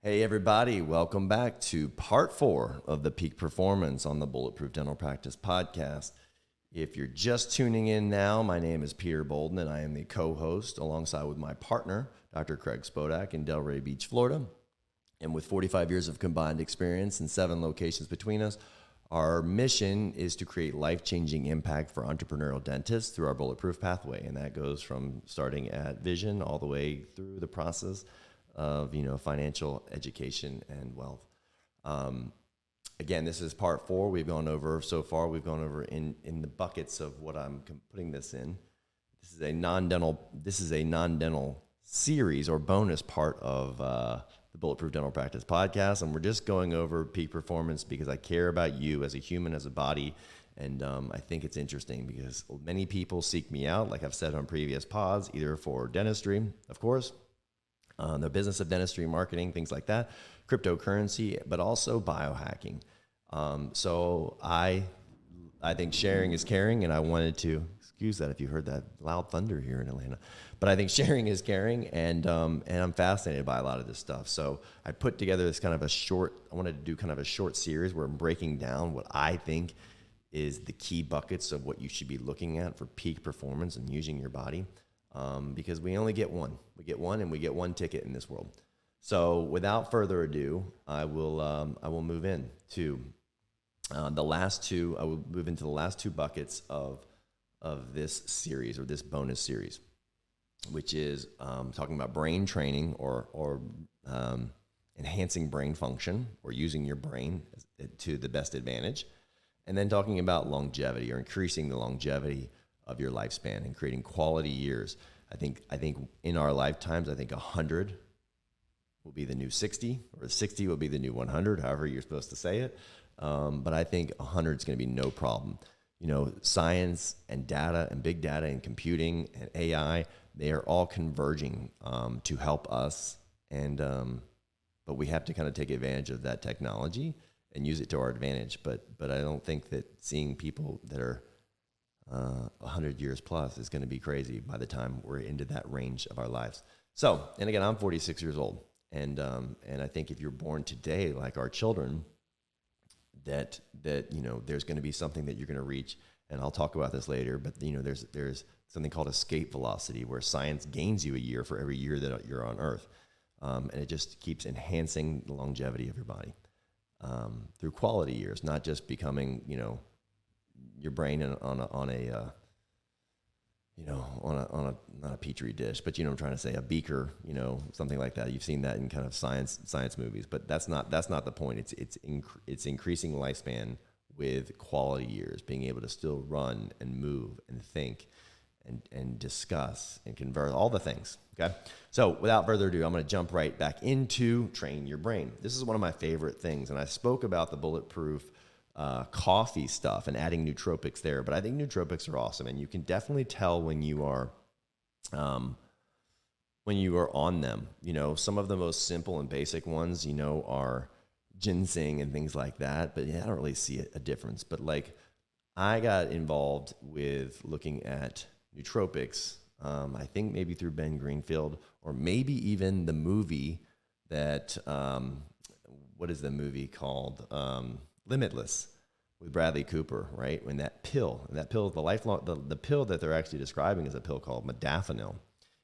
Hey everybody, welcome back to part 4 of the Peak Performance on the Bulletproof Dental Practice podcast. If you're just tuning in now, my name is Peter Boulden and I am the co-host alongside with my partner, Dr. Craig Spodak in Delray Beach, Florida. And with 45 years of combined experience and 7 locations between us, our mission is to create life-changing impact for entrepreneurial dentists through our Bulletproof pathway. And that goes from starting at vision all the way through the process of financial education and wealth. Again, this is part 4. We've gone over in the buckets of what I'm putting this in. This is a non-dental series or bonus part of the Bulletproof Dental Practice podcast, and we're just going over peak performance because I care about you as a human, as a body, and I think it's interesting because many people seek me out, like I've said on previous pods, either for dentistry, of course, the business of dentistry, marketing, things like that, cryptocurrency, but also biohacking. So I think sharing is caring, and I wanted to excuse that if you heard that loud thunder here in Atlanta. But I think sharing is caring, and I'm fascinated by a lot of this stuff. So I put together this I wanted to do kind of a short series where I'm breaking down what I think is the key buckets of what you should be looking at for peak performance and using your body. Because we only get one. We get one, and we get one ticket in this world. So without further ado, I will move into the last two. I will move into the last 2 buckets of this series or this bonus series, which is talking about brain training or enhancing brain function or using your brain to the best advantage, and then talking about longevity or increasing the longevity of your lifespan and creating quality years. I think in our lifetimes, 100 will be the new 60, or 60 will be the new 100, however you're supposed to say it. But I think 100 is going to be no problem. Science and data and big data and computing and AI, they are all converging to help us. But we have to kind of take advantage of that technology and use it to our advantage. But I don't think that seeing people that are 100 years plus is going to be crazy by the time we're into that range of our lives. So, and again, I'm 46 years old, and I think if you're born today, like our children, that there's going to be something that you're going to reach, and I'll talk about this later. But there's something called escape velocity, where science gains you a year for every year that you're on Earth, and it just keeps enhancing the longevity of your body through quality years, not just becoming your brain on a not a petri dish, but I'm trying to say, a beaker, something like that. You've seen that in kind of science movies, but that's not the point. It's increasing lifespan with quality years, being able to still run and move and think and discuss and convert, all the things. Okay, so without further ado, I'm going to jump right back into train your brain. This is one of my favorite things, and I spoke about the Bulletproof coffee stuff and adding nootropics there, but I think nootropics are awesome, and you can definitely tell when you are on them. Some of the most simple and basic ones, are ginseng and things like that, but I don't really see a difference. But I got involved with looking at nootropics, I think maybe through Ben Greenfield, or maybe even the movie that, what is the movie called? Limitless, with Bradley Cooper, right? When that pill, the pill that they're actually describing is a pill called modafinil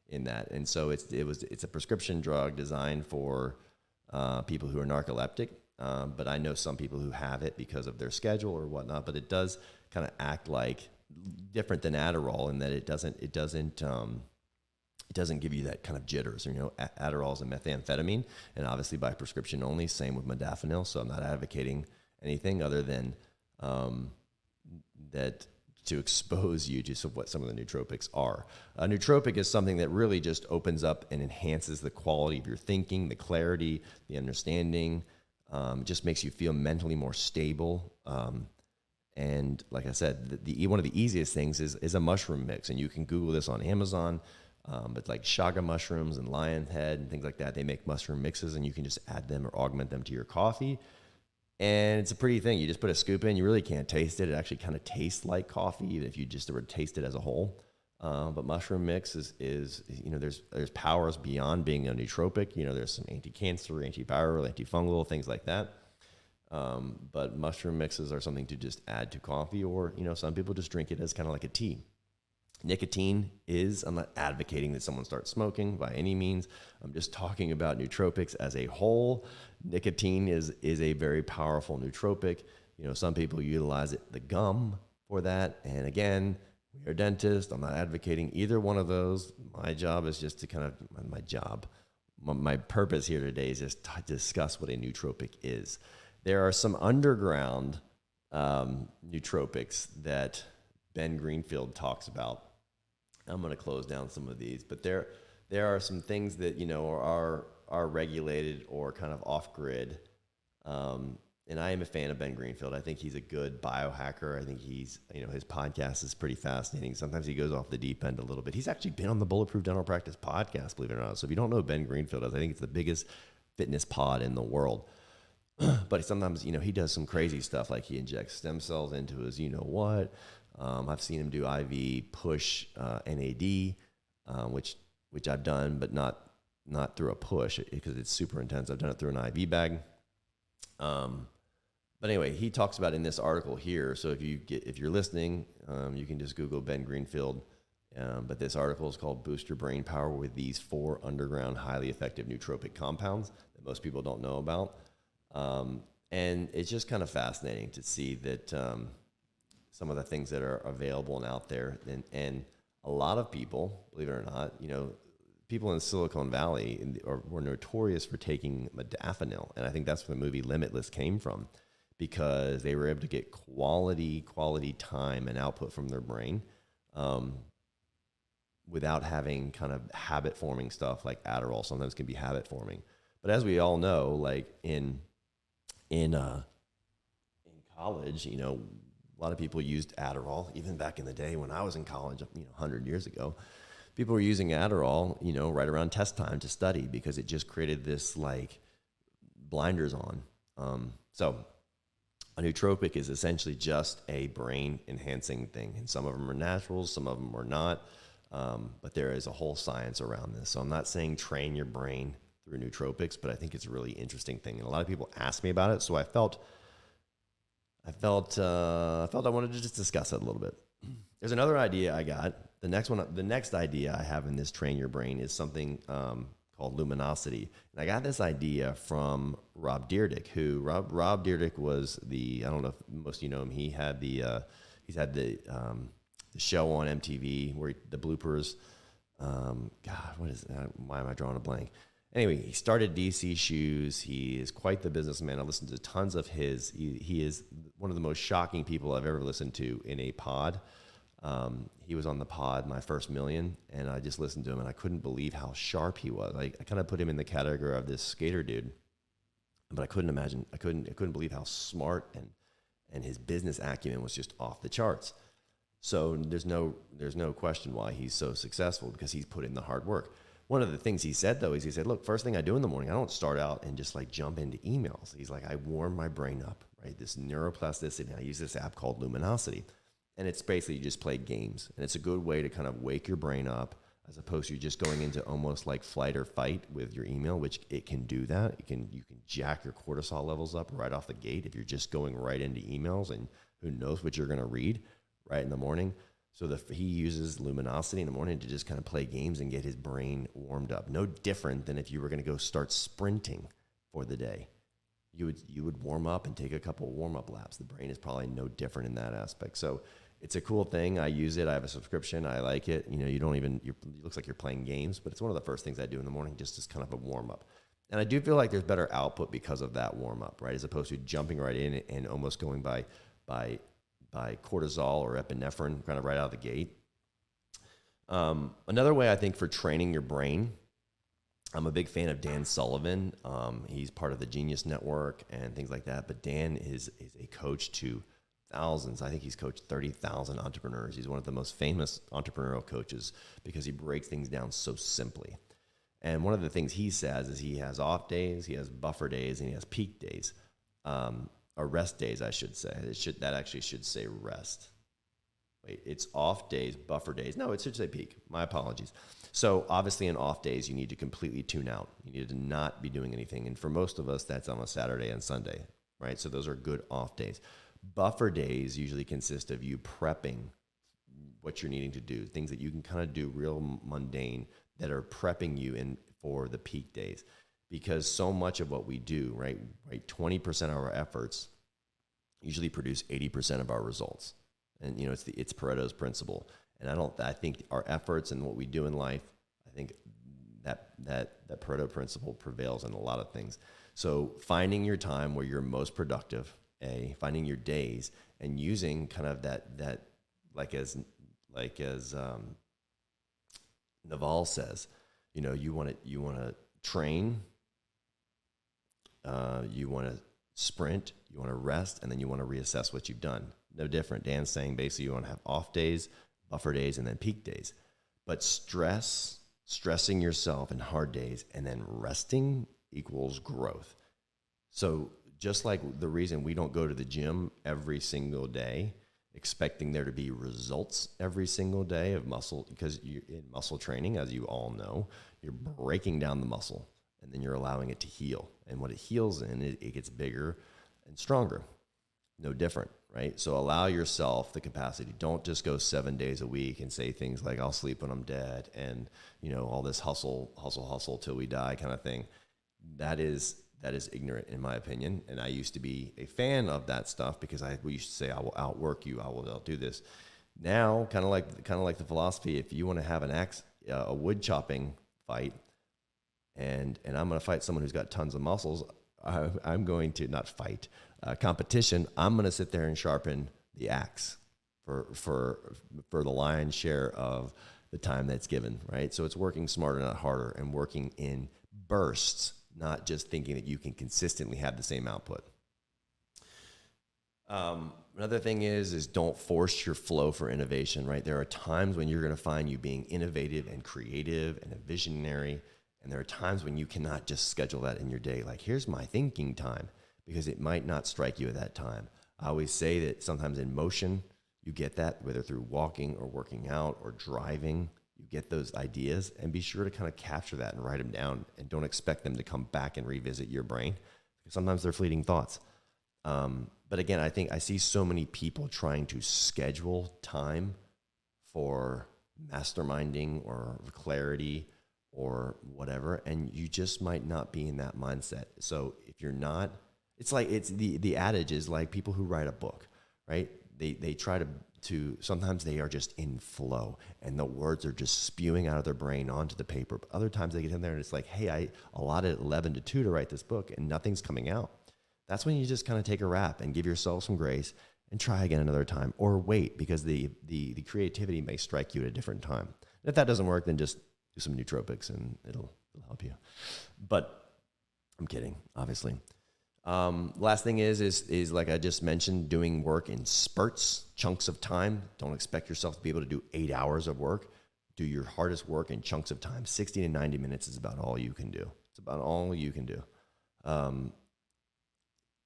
in that. And so it's a prescription drug designed for people who are narcoleptic. But I know some people who have it because of their schedule or whatnot, but it does kind of act like different than Adderall in that it doesn't give you that kind of jitters. Adderall is a methamphetamine, and obviously by prescription only, same with modafinil. So I'm not advocating anything other than that to expose you to what some of the nootropics are. A nootropic is something that really just opens up and enhances the quality of your thinking, the clarity, the understanding, just makes you feel mentally more stable. And like I said, one of the easiest things is a mushroom mix, and you can Google this on Amazon. But like chaga mushrooms and lion head and things like that, they make mushroom mixes, and you can just add them or augment them to your coffee. And it's a pretty thing. You just put a scoop in. You really can't taste it. It actually kind of tastes like coffee if you just were to taste it as a whole. But mushroom mix is there's powers beyond being a nootropic. There's some anti-cancer, antiviral, antifungal, things like that. But mushroom mixes are something to just add to coffee, or some people just drink it as kind of like a tea. Nicotine I'm not advocating that someone start smoking by any means. I'm just talking about nootropics as a whole. Nicotine is a very powerful nootropic. Some people utilize the gum for that. And again, we're a dentist. I'm not advocating either one of those. My job is just to my purpose here today is just to discuss what a nootropic is. There are some underground nootropics that Ben Greenfield talks about. I'm going to close down some of these, but there are some things that are regulated or kind of off grid. And I am a fan of Ben Greenfield. I think he's a good biohacker. I think his podcast is pretty fascinating. Sometimes he goes off the deep end a little bit. He's actually been on the Bulletproof Dental Practice podcast, believe it or not. So if you don't know who Ben Greenfield is, I think it's the biggest fitness pod in the world. But sometimes, he does some crazy stuff, like he injects stem cells into his what. I've seen him do IV push NAD, which I've done, but not through a push because it's super intense. I've done it through an IV bag. But anyway, he talks about in this article here. So if you're listening, you can just Google Ben Greenfield. But this article is called "Boost Your Brain Power with These 4 Underground Highly Effective Nootropic Compounds" that most people don't know about. And it's just kind of fascinating to see that some of the things that are available and out there, and a lot of people, believe it or not, people in Silicon Valley were notorious for taking modafinil, and I think that's where the movie Limitless came from, because they were able to get quality time and output from their brain without having kind of habit-forming stuff like Adderall. Sometimes can be habit-forming. But as we all know, like in college, a lot of people used Adderall. Even back in the day when I was in college, 100 years ago, people were using Adderall, right around test time to study because it just created this like blinders on. So a nootropic is essentially just a brain enhancing thing. And some of them are naturals, some of them are not. But there is a whole science around this. So I'm not saying train your brain through nootropics, but I think it's a really interesting thing. And a lot of people ask me about it. So I felt I wanted to just discuss it a little bit. There's another idea I got. The next idea I have in this Train Your Brain is something called Lumosity. And I got this idea from Rob Dyrdek, who Rob Dyrdek was I don't know if most of you know him. He's had the show on MTV where the bloopers. What is that? Why am I drawing a blank? Anyway, he started DC Shoes. He is quite the businessman. I listened to tons of his. He is one of the most shocking people I've ever listened to in a pod. He was on the pod, My First Million, and I just listened to him, and I couldn't believe how sharp he was. I kind of put him in the category of this skater dude, but I couldn't believe how smart and his business acumen was just off the charts. So there's no question why he's so successful, because he's put in the hard work. One of the things he said, though, is he said, look, first thing I do in the morning, I don't start out and just like jump into emails. He's like, I warm my brain up, right? This neuroplasticity. I use this app called Lumosity. And it's basically you just play games. And it's a good way to kind of wake your brain up, as opposed to just going into almost like flight or fight with your email, which it can do that. You can jack your cortisol levels up right off the gate if you're just going right into emails, and who knows what you're going to read right in the morning. So he uses Lumosity in the morning to just kind of play games and get his brain warmed up. No different than if you were going to go start sprinting for the day. You would warm up and take a couple of warm-up laps. The brain is probably no different in that aspect. So it's a cool thing. I use it. I have a subscription. I like it. It looks like you're playing games, but it's one of the first things I do in the morning, just as kind of a warm-up. And I do feel like there's better output because of that warm-up, right? As opposed to jumping right in and almost going by cortisol or epinephrine kind of right out of the gate. Another way I think for training your brain, I'm a big fan of Dan Sullivan. He's part of the Genius Network and things like that. But Dan is a coach to thousands. I think he's coached 30,000 entrepreneurs. He's one of the most famous entrepreneurial coaches because he breaks things down so simply. And one of the things he says is he has off days, he has buffer days, and he has peak days. Or rest days, I should say. That actually should say rest. wait, it's off days, buffer days. No, it should say peak. My apologies. So obviously in off days, you need to completely tune out. You need to not be doing anything. And for most of us, that's on a Saturday and Sunday, right? So those are good off days. Buffer days usually consist of you prepping what you're needing to do, things that you can kind of do real mundane that are prepping you in for the peak days. Because so much of what we do, right, 20% of our efforts usually produce 80% of our results. And it's Pareto's principle. And I think our efforts and what we do in life, I think that Pareto principle prevails in a lot of things. So finding your time where you're most productive, finding your days and using kind of that like as Naval says, you want to train, you want to sprint, you want to rest, and then you want to reassess what you've done. No different. Dan's saying basically you want to have off days, buffer days, and then peak days. But stressing yourself in hard days and then resting equals growth. So just like the reason we don't go to the gym every single day, expecting there to be results every single day of muscle, because in muscle training, as you all know, you're breaking down the muscle and then you're allowing it to heal. And what it heals in, it gets bigger and stronger. No different, right? So allow yourself the capacity. Don't just go 7 days a week and say things like, I'll sleep when I'm dead, and all this hustle till we die kind of thing. That is ignorant, in my opinion. And I used to be a fan of that stuff because we used to say, I will outwork you, I'll do this. Now, kind of like the philosophy, if you want to have a wood chopping fight, and I'm going to fight someone who's got tons of muscles, I'm going to not fight competition. I'm going to sit there and sharpen the axe for the lion's share of the time that's given, right? So it's working smarter, not harder, and working in bursts, not just thinking that you can consistently have the same output. Another thing is don't force your flow for innovation, right? There are times when you're going to find you being innovative and creative and a visionary, and there are times when you cannot just schedule that in your day. Like, here's my thinking time, because it might not strike you at that time. I always say that sometimes in motion, you get that, whether through walking or working out or driving, you get those ideas, and be sure to kind of capture that and write them down, and don't expect them to come back and revisit your brain, because sometimes they're fleeting thoughts. But again, I think I see so many people trying to schedule time for masterminding or clarity or whatever, and you just might not be in that mindset. So if you're not, it's the adage is like people who write a book, right? They try to sometimes they are just in flow and the words are just spewing out of their brain onto the paper. But other times they get in there and it's like, hey, I allotted 11 to 2 to write this book and nothing's coming out. That's when you just kind of take a rap and give yourself some grace and try again another time, or wait, because the creativity may strike you at a different time. And if that doesn't work, then just do some nootropics and it'll help you. But I'm kidding, obviously. Last thing is like I just mentioned, doing work in spurts, chunks of time. Don't expect yourself to be able to do 8 hours of work. Do your hardest work in chunks of time. 60 to 90 minutes is about all you can do. It's about all you can do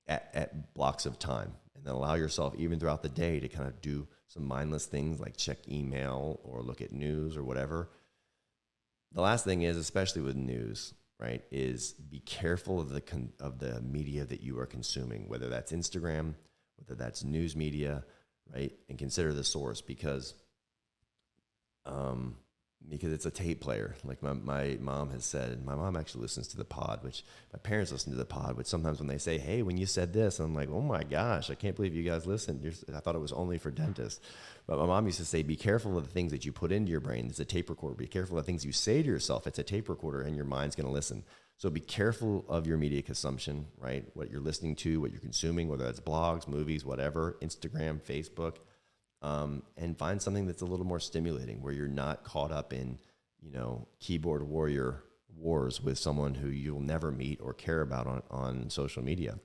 at blocks of time. And then allow yourself, even throughout the day, to kind of do some mindless things like check email or look at news or whatever. The last thing is, especially with news, right, is be careful of the media that you are consuming, whether that's Instagram, whether that's news media, right? And consider the source, because it's a tape player. Like my mom has said, and my mom actually listens to the pod, which my parents listen to the pod, which sometimes when they say, hey, when you said this, I'm like, oh my gosh, I can't believe you guys listen. I thought it was only for dentists. But my mom used to say, be careful of the things that you put into your brain. It's a tape recorder. Be careful of the things you say to yourself. It's a tape recorder, and your mind's going to listen. So be careful of your media consumption, right? What you're listening to, what you're consuming, whether that's blogs, movies, whatever, Instagram, Facebook, and find something that's a little more stimulating, where you're not caught up in, keyboard warrior wars with someone who you'll never meet or care about on social media.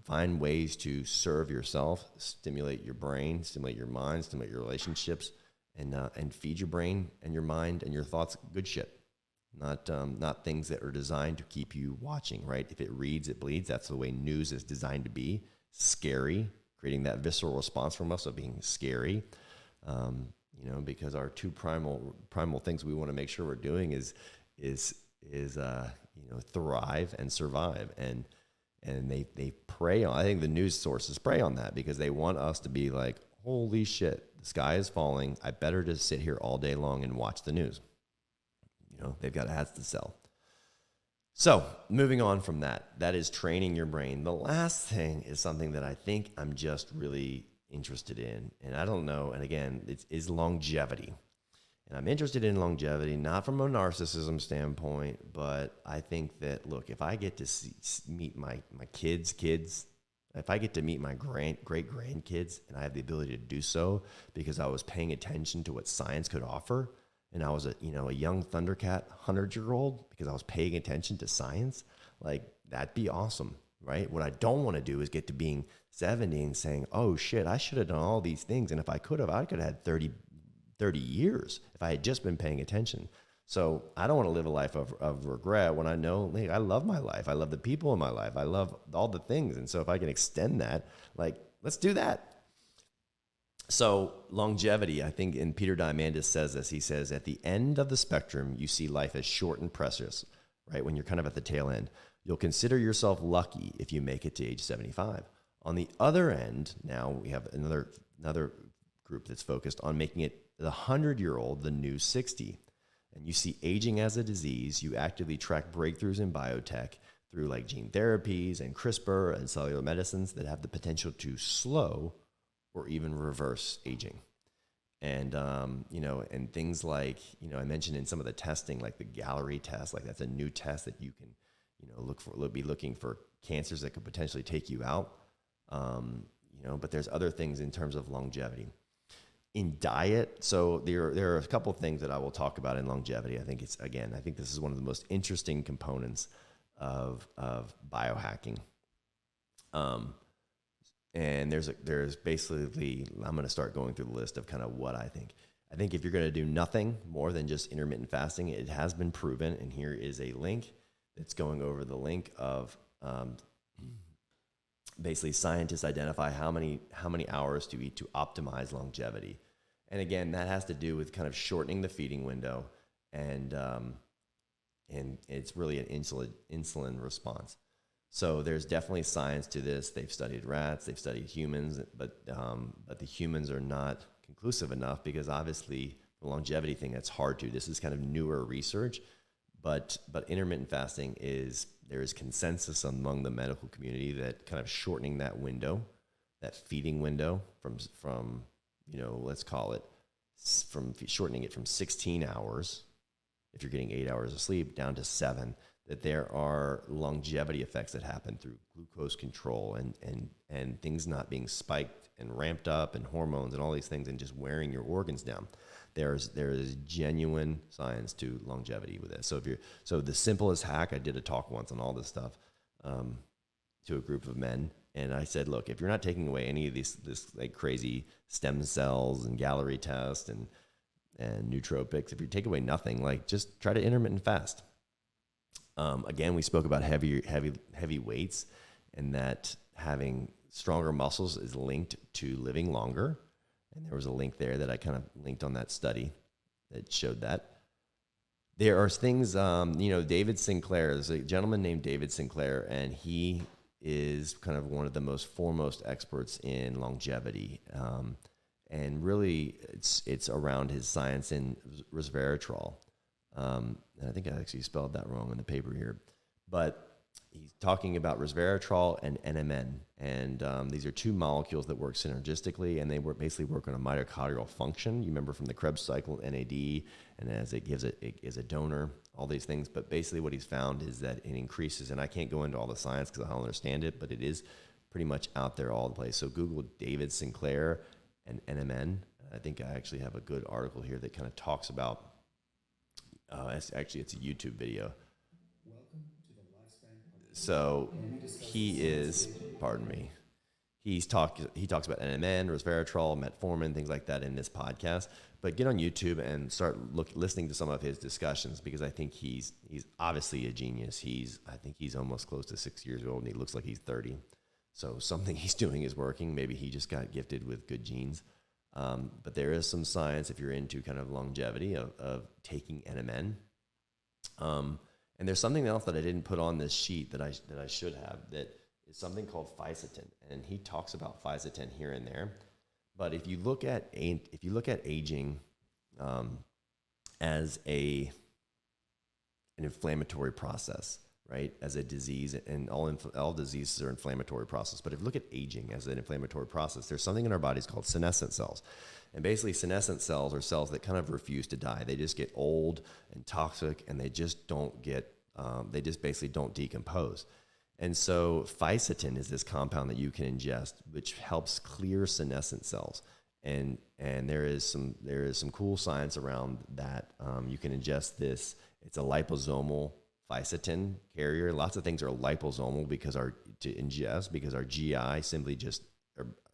Find ways to serve yourself, stimulate your brain, stimulate your mind, stimulate your relationships, and feed your brain and your mind and your thoughts good shit, not things that are designed to keep you watching, right? If it reads, it bleeds. That's the way news is designed to be. Scary, creating that visceral response from us of being scary. because our two primal things we want to make sure we're doing is thrive and survive. And they prey on, I think the news sources prey on that because they want us to be like, holy shit, the sky is falling. I better just sit here all day long and watch the news. They've got ads to sell. So moving on from that is training your brain. The last thing is something that I think I'm just really interested in. And I don't know. And again, it is longevity. And I'm interested in longevity, not from a narcissism standpoint, but I think that, look, if I get to meet my kids, if I get to meet my great grandkids and I have the ability to do so because I was paying attention to what science could offer, and I was a young Thundercat 100-year-old because I was paying attention to science, like that'd be awesome, right? What I don't want to do is get to being 70 and saying, oh shit, I should have done all these things. And if I could have had 30 years if I had just been paying attention. So I don't want to live a life of regret when I know, like, I love my life. I love the people in my life. I love all the things. And so if I can extend that, like, let's do that. So longevity, I think, and Peter Diamandis says this, he says, at the end of the spectrum, you see life as short and precious, right? When you're kind of at the tail end, you'll consider yourself lucky if you make it to age 75. On the other end, now we have another group that's focused on making it the 100-year-old the new 60. And you see aging as a disease. You actively track breakthroughs in biotech through like gene therapies and CRISPR and cellular medicines that have the potential to slow or even reverse aging. And, and things like, I mentioned in some of the testing, like the Gallery test, like that's a new test that you can, be looking for cancers that could potentially take you out. But there's other things in terms of longevity. In diet, so there are a couple of things that I will talk about in longevity. I think this is one of the most interesting components of biohacking. And there's basically, I'm going to start going through the list of kind of what I think. I think if you're going to do nothing more than just intermittent fasting, it has been proven, and here is a link that's going over the link of basically scientists identify how many hours to eat to optimize longevity. And again, that has to do with kind of shortening the feeding window, and it's really an insulin response. So there's definitely science to this. They've studied rats, they've studied humans, but the humans are not conclusive enough because obviously the longevity thing, that's hard to. This is kind of newer research, but intermittent fasting there is consensus among the medical community that kind of shortening that window, that feeding window from let's call it from shortening it from 16 hours, if you're getting 8 hours of sleep, down to 7. That there are longevity effects that happen through glucose control and things not being spiked and ramped up and hormones and all these things and just wearing your organs down. There is genuine science to longevity with this. So the simplest hack, I did a talk once on all this stuff to a group of men, and I said, look, if you're not taking away any of this like crazy stem cells and Gallery test and nootropics, if you take away nothing, like just try to intermittent fast. Again, we spoke about heavy weights, and that having stronger muscles is linked to living longer. And there was a link there that I kind of linked on that study that showed that. There are things, David Sinclair, there's a gentleman named David Sinclair, and he is kind of one of the most foremost experts in longevity. And really, it's around his science in resveratrol. And I think I actually spelled that wrong in the paper here, but he's talking about resveratrol and NMN, and these are two molecules that work synergistically, and they basically work on a mitochondrial function. You remember from the Krebs cycle, NAD, and as it gives it is a donor, all these things. But basically, what he's found is that it increases, and I can't go into all the science because I don't understand it, but it is pretty much out there all the place. So Google David Sinclair and NMN. I think I actually have a good article here that kind of talks about. It's a YouTube video. So he is, pardon me, he talks about NMN, resveratrol, metformin, things like that in this podcast. But get on YouTube and start listening to some of his discussions, because I think he's obviously a genius. I think he's almost close to 6 years old, and he looks like he's 30. So something he's doing is working. Maybe he just got gifted with good genes. But there is some science if you're into kind of longevity of taking NMN. And there's something else that I didn't put on this sheet that I should have, that is something called fisetin, and he talks about fisetin here and there. But if you look at aging as an inflammatory process, right? As a disease, and all diseases are inflammatory process. But if you look at aging as an inflammatory process, there's something in our bodies called senescent cells. And basically, senescent cells are cells that kind of refuse to die. They just get old and toxic, and they just don't basically don't decompose. And so fisetin is this compound that you can ingest, which helps clear senescent cells. And there is some cool science around that. You can ingest this. It's a liposomal fisetin carrier. Lots of things are liposomal because our GI simply just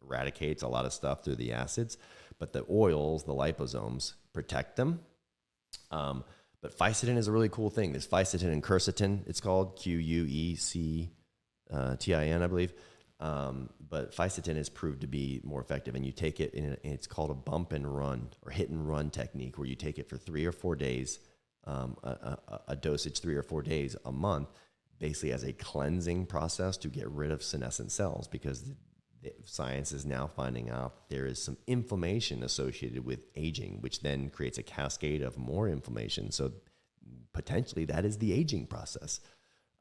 eradicates a lot of stuff through the acids, but the oils, the liposomes, protect them. But fisetin is a really cool thing. There's fisetin and quercetin. It's called QUECTIN, I believe. But fisetin is proved to be more effective, and you take it and it's called a bump and run or hit and run technique, where you take it for 3 or 4 days, a dosage 3 or 4 days a month, basically as a cleansing process to get rid of senescent cells, because the science is now finding out there is some inflammation associated with aging, which then creates a cascade of more inflammation. So potentially that is the aging process.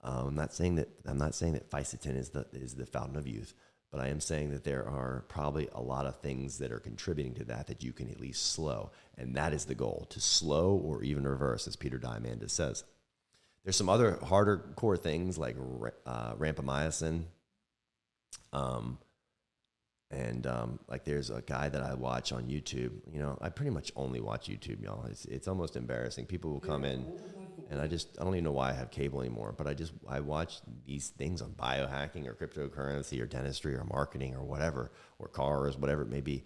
I'm not saying that fisetin is the fountain of youth, but I am saying that there are probably a lot of things that are contributing to that you can at least slow. And that is the goal, to slow or even reverse, as Peter Diamandis says. There's some other harder core things like rapamycin. Like there's a guy that I watch on YouTube. You know, I pretty much only watch YouTube, y'all. It's almost embarrassing. People will come in, and I don't even know why I have cable anymore, but I watch these things on biohacking or cryptocurrency or dentistry or marketing or whatever, or cars, whatever it may be.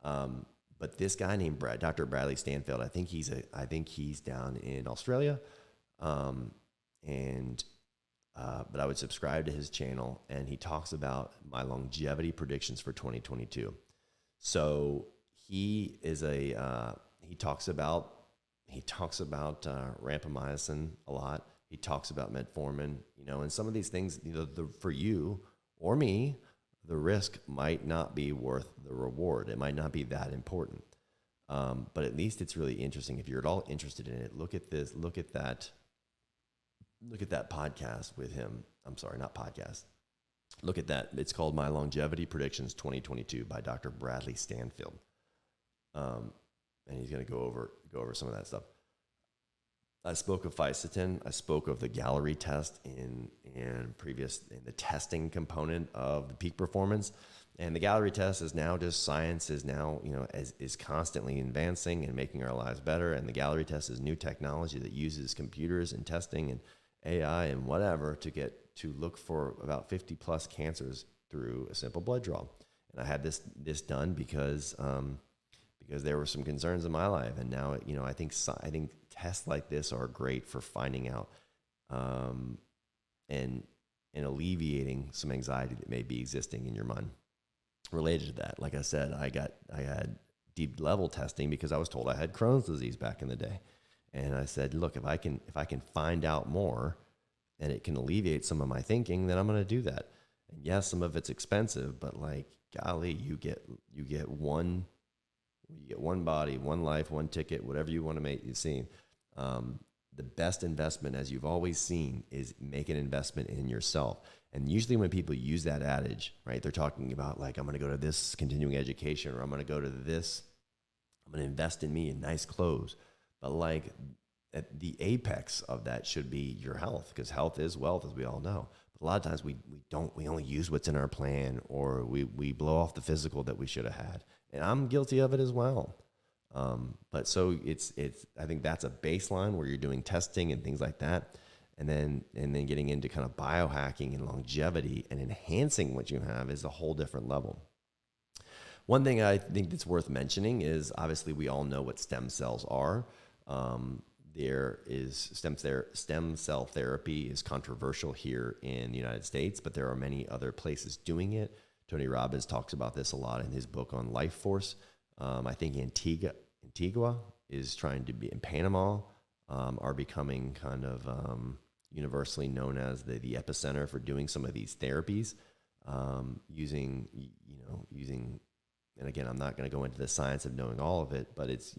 But this guy named Dr. Bradley Stanfield, I think he's down in Australia. But I would subscribe to his channel, and he talks about my longevity predictions for 2022. So he talks about rapamycin a lot. He talks about metformin, and some of these things, for you or me, the risk might not be worth the reward. It might not be that important. But at least it's really interesting. If you're at all interested in it, look at that podcast with him. I'm sorry, not podcast. Look at that. It's called My Longevity Predictions 2022 by Dr. Bradley Stanfield. And he's going to go over some of that stuff. I spoke of fisetin. I spoke of the Gallery test in the testing component of the peak performance. And the Gallery test is now just science is now, is constantly advancing and making our lives better. And the Gallery test is new technology that uses computers and testing and AI and whatever to look for about 50 plus cancers through a simple blood draw. And I had this done because there were some concerns in my life, and now I think tests like this are great for finding out and alleviating some anxiety that may be existing in your mind related to that. Like I said, I had deep level testing because I was told I had Crohn's disease back in the day. And I said, look, if I can find out more and it can alleviate some of my thinking, then I'm going to do that. And yes, some of it's expensive, but like, golly, you get one body, one life, one ticket, whatever you want to make you see. The best investment, as you've always seen, is make an investment in yourself. And usually when people use that adage, right, they're talking about like, I'm going to go to this continuing education, or I'm going to go to this, I'm going to invest in me in nice clothes. But like at the apex of that should be your health, because health is wealth, as we all know. But a lot of times we only use what's in our plan, or we blow off the physical that we should have had. And I'm guilty of it as well. But so it's I think that's a baseline where you're doing testing and things like that. And then getting into kind of biohacking and longevity and enhancing what you have is a whole different level. One thing I think that's worth mentioning is, obviously we all know what stem cells are. There is stem cell therapy is controversial here in the United States, but there are many other places doing it. Tony Robbins talks about this a lot in his book on Life Force. I think Antigua is trying to be, in Panama, are becoming kind of universally known as the epicenter for doing some of these therapies, using, and again, I'm not going to go into the science of knowing all of it, but it's,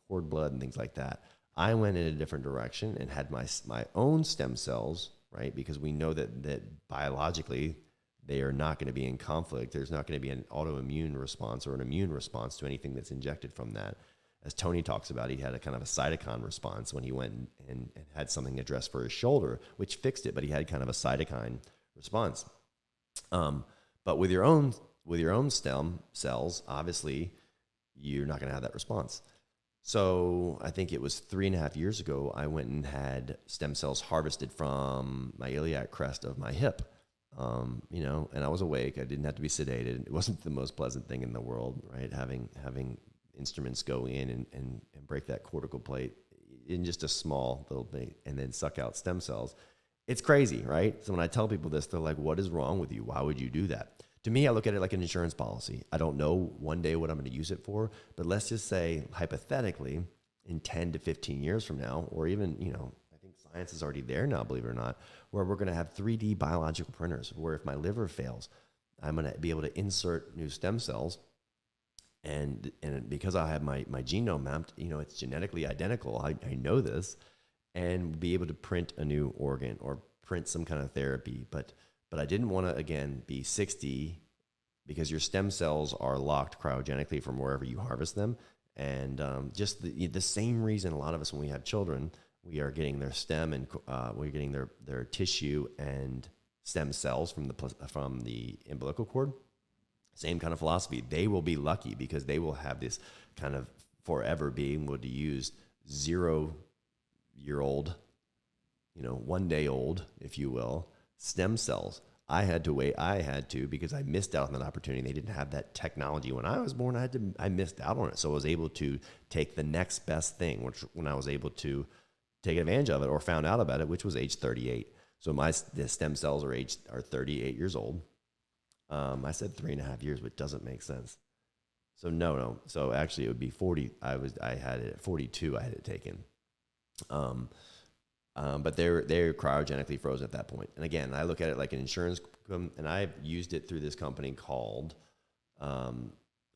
cord blood and things like that. I went in a different direction and had my own stem cells, right? Because we know that biologically they are not going to be in conflict. There's not going to be an autoimmune response or an immune response to anything that's injected from that. As Tony talks about, he had a kind of a cytokine response when he went and had something addressed for his shoulder, which fixed it, but he had kind of a cytokine response. But with your own stem cells, obviously, you're not going to have that response. So I think it was 3.5 years ago, I went and had stem cells harvested from my iliac crest of my hip. And I was awake. I didn't have to be sedated. It wasn't the most pleasant thing in the world, right? Having instruments go in and break that cortical plate in just a small little bit and then suck out stem cells. It's crazy, right? So when I tell people this, they're like, what is wrong with you? Why would you do that? To me, I look at it like an insurance policy. I don't know one day what I'm going to use it for, but let's just say hypothetically in 10 to 15 years from now, or even, I think science is already there now, believe it or not, where we're going to have 3D biological printers, where if my liver fails, I'm going to be able to insert new stem cells. And because I have my genome mapped, it's genetically identical. I know this, and be able to print a new organ or print some kind of therapy. But I didn't want to, again, be 60, because your stem cells are locked cryogenically from wherever you harvest them. And just the same reason a lot of us, when we have children, we are getting their stem and we're getting their tissue and stem cells from the umbilical cord. Same kind of philosophy. They will be lucky because they will have this kind of forever being able to use 0-year-old, 1 day old, if you will, stem cells. I had to wait. Because I missed out on that opportunity. They didn't have that technology when I was born. I missed out on it. So I was able to take the next best thing, which when I was able to take advantage of it or found out about it, which was age 38. So the stem cells are 38 years old. I said 3.5 years, but it doesn't make sense. So no. So actually it would be 40. I had it at 42. I had it taken. But they're cryogenically frozen at that point. And again, I look at it like an insurance, and I've used it through this company called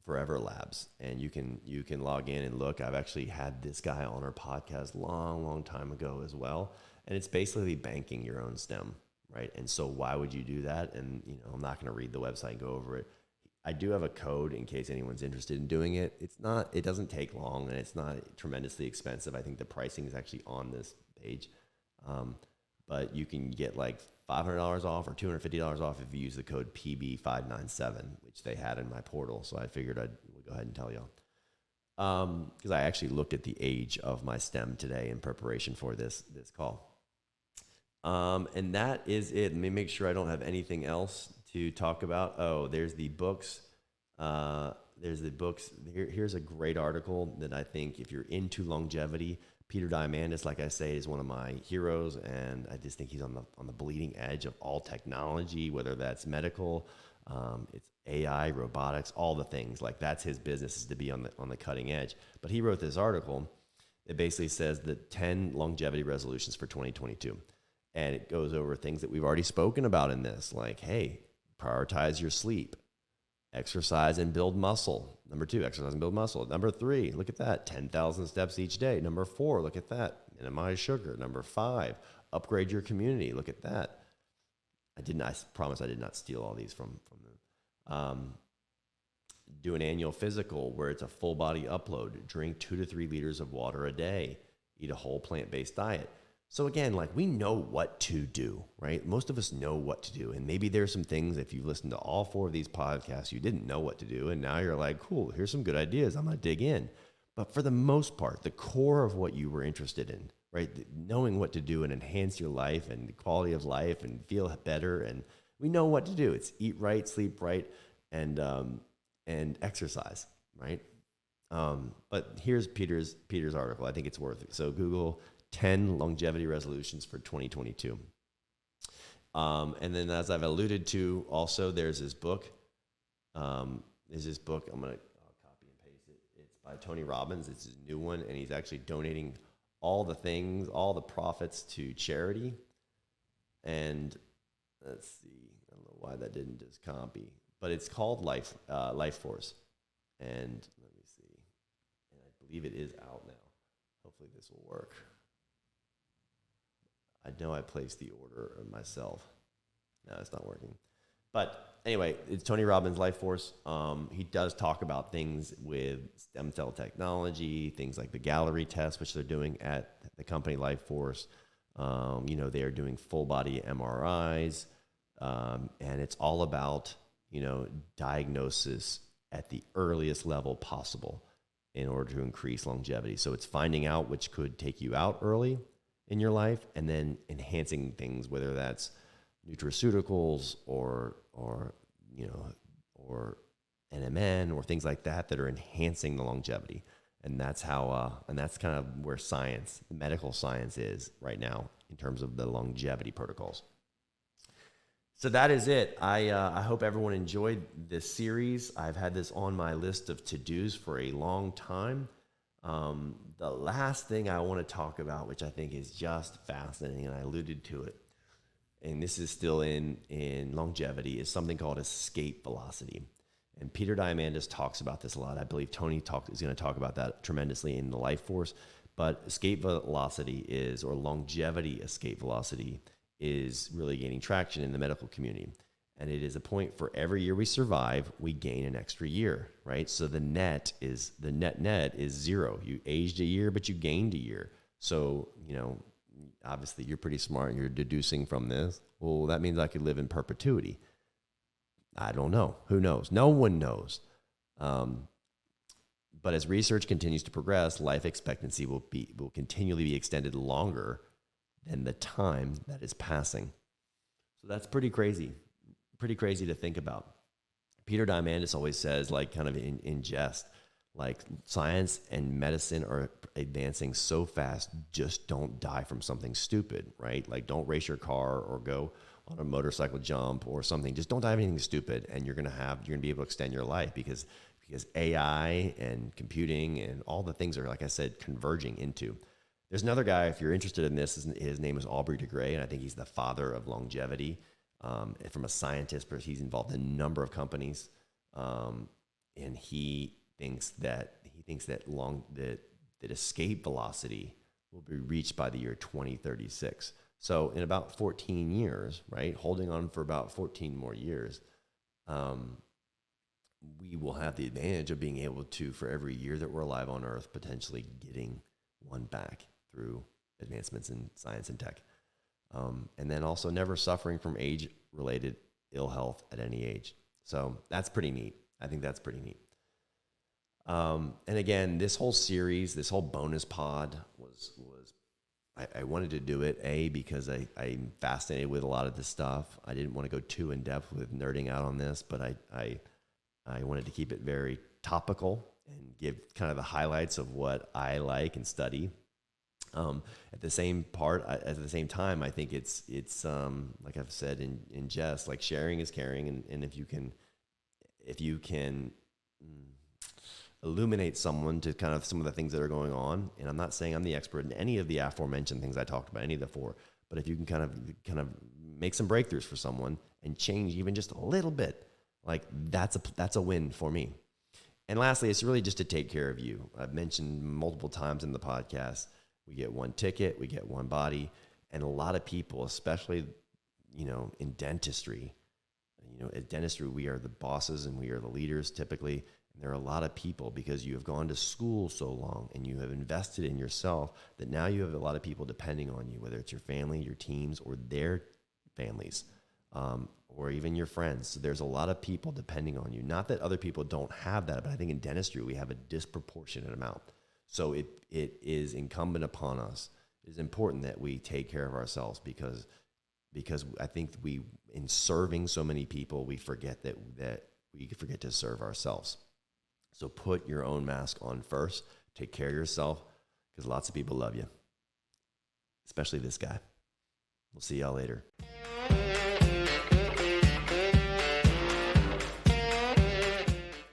Forever Labs. And you can log in and look. I've actually had this guy on our podcast long time ago as well. And it's basically banking your own stem, right? And so why would you do that? And I'm not going to read the website and go over it. I do have a code in case anyone's interested in doing it. It doesn't take long, and it's not tremendously expensive. I think the pricing is actually on this page. But you can get like $500 off or $250 off if you use the code PB597, which they had in my portal. So I figured I'd go ahead and tell y'all. Because I actually looked at the age of my stem today in preparation for this call. And that is it. Let me make sure I don't have anything else to talk about. Oh, there's the books. Here's a great article that I think if you're into longevity, Peter Diamandis, like I say, is one of my heroes, and I just think he's on the bleeding edge of all technology, whether that's medical, it's AI, robotics, all the things. Like that's his business, is to be on the cutting edge. But he wrote this article that basically says the 10 longevity resolutions for 2022. And it goes over things that we've already spoken about in this, like, hey, prioritize your sleep, exercise and build muscle. Number 2, exercise and build muscle. Number 3, look at that, 10,000 steps each day. Number 4, look at that, minimize sugar. Number 5, upgrade your community. Look at that. I promise I did not steal all these from them. Do an annual physical where it's a full body upload. Drink 2 to 3 liters of water a day. Eat a whole plant-based diet. So again, like we know what to do, right? Most of us know what to do. And maybe there's some things, if you've listened to all 4 of these podcasts, you didn't know what to do. And now you're like, cool, here's some good ideas. I'm going to dig in. But for the most part, the core of what you were interested in, right? Knowing what to do and enhance your life and the quality of life and feel better. And we know what to do. It's eat right, sleep right, and exercise, right? But here's Peter's article. I think it's worth it. So Google 10 longevity resolutions for 2022. And then as I've alluded to, also there's this book. I'm going to copy and paste it. by Tony Robbins. It's his new one, and he's actually donating all the profits to charity. And let's see, I don't know why that didn't just copy, but it's called Life Force. And let me see, and I believe it is out now. Hopefully this will work. I know I placed the order myself. No, it's not working. But anyway, it's Tony Robbins' Life Force. He does talk about things with stem cell technology, things like the Gallery test, which they're doing at the company Life Force. They are doing full body MRIs, and it's all about, diagnosis at the earliest level possible in order to increase longevity. So it's finding out which could take you out early in your life, and then enhancing things, whether that's nutraceuticals or NMN or things like that are enhancing the longevity. And that's how, and that's kind of where science, medical science is right now in terms of the longevity protocols. So that is it. I hope everyone enjoyed this series. I've had this on my list of to-dos for a long time. The last thing I want to talk about, which I think is just fascinating, and I alluded to it, and this is still in longevity, is something called escape velocity. And Peter Diamandis talks about this a lot. I believe Tony is going to talk about that tremendously in the Life Force. But escape velocity or longevity escape velocity is really gaining traction in the medical community. And it is a point for every year we survive, we gain an extra year, right? So the net is 0. You aged a year, but you gained a year. So, obviously you're pretty smart and you're deducing from this. Well, that means I could live in perpetuity. I don't know. Who knows? No one knows. But as research continues to progress, life expectancy will continually be extended longer than the time that is passing. So that's pretty crazy to think about. Peter Diamandis always says, like kind of in jest, like science and medicine are advancing so fast, just don't die from something stupid, right? Like don't race your car or go on a motorcycle jump or something. Just don't die of anything stupid, and you're gonna be able to extend your life because AI and computing and all the things are, like I said, converging into. There's another guy, if you're interested in this, his name is Aubry De Gray, and I think he's the father of longevity. From a scientist, but he's involved in a number of companies, and he thinks that escape velocity will be reached by the year 2036. So in about 14 years, right, holding on for about 14 more years, we will have the advantage of being able to, for every year that we're alive on Earth, potentially getting one back through advancements in science and tech. And then also never suffering from age-related ill health at any age. So that's pretty neat. I think that's pretty neat. And again, this whole series, this whole bonus pod I wanted to do it, because I'm fascinated with a lot of this stuff. I didn't want to go too in-depth with nerding out on this, but I wanted to keep it very topical and give kind of the highlights of what I like and study. At the same time, I think it's like I've said in jest, like sharing is caring, and if you can illuminate someone to kind of some of the things that are going on, and I'm not saying I'm the expert in any of the aforementioned things I talked about, any of the four, but if you can kind of make some breakthroughs for someone and change even just a little bit, like that's a win for me. And lastly, it's really just to take care of you. I've mentioned multiple times in the podcast, we get one ticket, we get one body, and a lot of people, especially, in dentistry, at dentistry, we are the bosses and we are the leaders typically. And there are a lot of people, because you have gone to school so long and you have invested in yourself, that now you have a lot of people depending on you, whether it's your family, your teams, or their families, or even your friends. So there's a lot of people depending on you. Not that other people don't have that, but I think in dentistry, we have a disproportionate amount. So it is incumbent upon us. It is important that we take care of ourselves because I think in serving so many people, we forget that we forget to serve ourselves. So put your own mask on first. Take care of yourself, because lots of people love you, especially this guy. We'll see y'all later.